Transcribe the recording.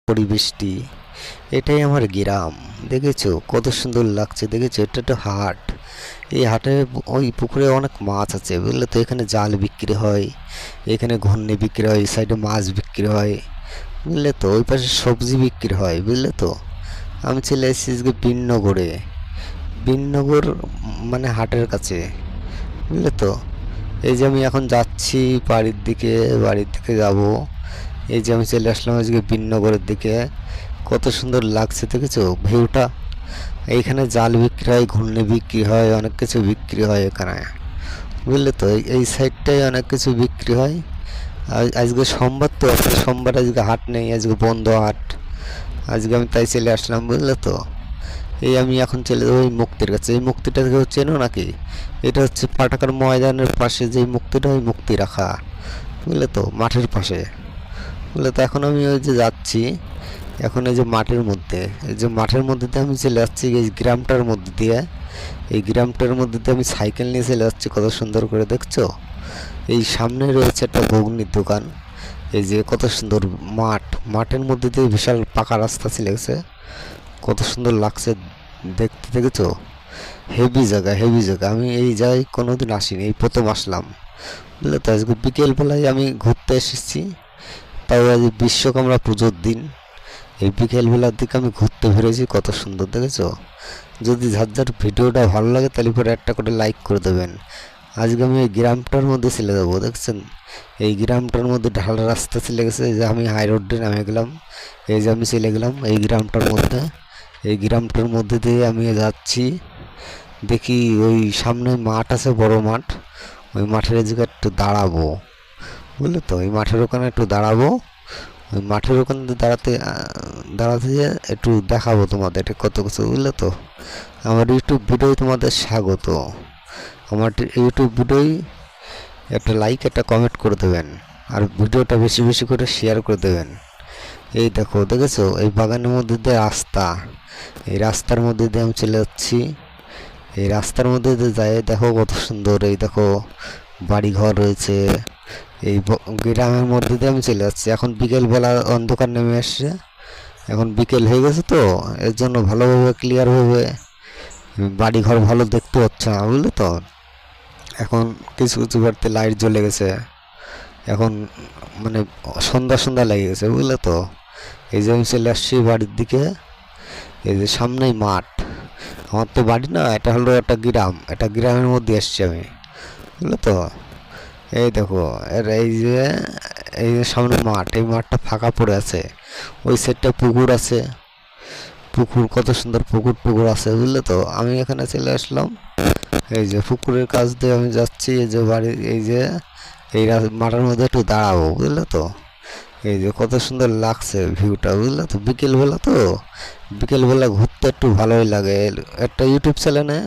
পরিবেশটি, এটাই আমার গ্রাম। দেখেছো কত সুন্দর লাগছে, দেখেছো? এটা একটা হাট। এই হাটে ওই পুকুরে অনেক মাছ আছে, বুঝলে তো? এখানে জাল বিক্রি হয়, এখানে ঘন্নি বিক্রি হয়, এই সাইডে মাছ বিক্রি হয়, বুঝলে তো? ওই পাশে সবজি বিক্রি হয়, বুঝলে তো? আমি চলে এসেছি আজকে বিননগরে। বিননগর মানে হাটের কাছে, বুঝলে তো? এই যে আমি এখন যাচ্ছি বাড়ির দিকে যাব। এই যে আমি চলে আসলাম আজকে বিননগরের দিকে। কত সুন্দর লাগছে, দেখেছো ভিউটা? এইখানে জাল বিক্রি হয়, ঘুগনি বিক্রি হয়, অনেক কিছু বিক্রি হয় এখানে, বুঝলে তো? এই সাইডটায় অনেক কিছু বিক্রি হয়। আজকে সোমবার, তো আজকে সোমবার, আজকে হাট নেই, আজকে বন্ধ হাট। আজকে আমি তাই চলে আসলাম, বুঝলে তো? এই আমি এখন চলে যাবো ওই মুক্তির কাছে। এই মুক্তিটা কেউ চেনো নাকি? এটা হচ্ছে পাটাকার ময়দানের পাশে যে মুক্তিটা, ওই মুক্তি রাখা, বুঝলে তো? মাঠের পাশে, বুঝলে তো? এখন আমি ওই যে যাচ্ছি, এখন এই যে মাঠের মধ্যে, এই যে মাঠের মধ্যে দিয়ে আমি চলে যাচ্ছি এই গ্রামটার মধ্যে দিয়ে। এই গ্রামটার মধ্যে দিয়ে আমি সাইকেল নিয়ে চলে যাচ্ছি, কত সুন্দর করে, দেখছো? এই সামনে রয়েছে একটা ঘুগনির দোকান। এই যে কত সুন্দর মাঠ, মাঠের মধ্যে দিয়ে বিশাল পাকা রাস্তা চলে গেছে, কত সুন্দর লাগছে দেখতে, দেখেছো? হেভি জায়গা, হেভি জায়গা। আমি এই জায়গায় কোনোদিন আসিনি, এই প্রথম আসলাম, বুঝলে তো? আজকে বিকেলবেলায় আমি ঘুরতে এসেছি, তাও আজ বিশ্বকর্মা পুজোর দিন। এই বিকেলবেলার দিকে আমি ঘুরতে বেরিয়েছি, কত সুন্দর, দেখেছো? যদি যার যার ভিডিওটা ভালো লাগে তাহলে পরে একটা করে লাইক করে দেবেন। আজকে আমি এই গ্রামটার মধ্যে চলে যাবো, দেখছেন? এই গ্রামটার মধ্যে ঢাল রাস্তা চলে গেছে, এই যে আমি হাই রোডে নামে গেলাম। এই যে আমি চলে গেলাম এই গ্রামটার মধ্যে। এই গ্রামটার মধ্যে দিয়ে আমি যাচ্ছি, দেখি ওই সামনে মাঠ আছে, বড় মাঠ। ওই মাঠের জায়গায় একটু দাঁড়াবো, বুঝলে তো? এই মাঠের ওখানে একটু দাঁড়াবো। ওই মাঠের ওখানে দাঁড়াতে গিয়ে একটু দেখাবো তোমাদের এটা কত কিছু, বুঝলে তো? আমার ইউটিউব ভিডিও তোমাদের স্বাগত। আমার ইউটিউব ভিডিওই একটা লাইক, একটা কমেন্ট করে দেবেন, আর ভিডিওটা বেশি বেশি করে শেয়ার করে দেবেন। এই দেখো, দেখেছো? এই বাগানের মধ্যে দিয়ে রাস্তা, এই রাস্তার মধ্যে দিয়ে আমি চলে যাচ্ছি। এই রাস্তার মধ্যে দিয়ে যাই, দেখো কত সুন্দর, এই দেখো বাড়ি ঘর রয়েছে। এই গ্রামের মধ্যে দিয়ে আমি চলে যাচ্ছি। এখন বিকেলবেলা অন্ধকার নেমে আসছে, এখন বিকেল হয়ে গেছে, তো এর জন্য ভালোভাবে ক্লিয়ারভাবে বাড়ি ঘর ভালো দেখতে পাচ্ছে না, বুঝলে তো? এখন কিছু কিছু বাড়িতে লাইট জ্বলে গেছে, এখন মানে সন্ধ্যা সন্ধ্যা লেগে গেছে, বুঝলে তো? এই যে আমি চলে আসছি বাড়ির দিকে। এই যে সামনেই মাঠ, আমার তো বাড়ি না, এটা হলো একটা গ্রাম, একটা গ্রামের মধ্যে এসছি আমি, বুঝলে তো? এই দেখো, এই যে সামনে মাঠ, এই মাঠটা ফাঁকা পড়ে আছে। ওই সাইডটা পুকুর আছে, পুকুর, কত সুন্দর পুকুর পুকুর আছে, বুঝলে তো? আমি এখানে চলে আসলাম। এই যে পুকুরের কাছ দিয়ে আমি যাচ্ছি, এই যে বাড়ি, এই যে এই মাঠের মধ্যে একটু দাঁড়াবো, বুঝলে তো? এই যে কত সুন্দর লাগছে ভিউটা, বুঝলে তো? বিকেলবেলা তো, বিকেলবেলা ঘুরতে একটু ভালোই লাগে। একটা ইউটিউব চ্যানেলে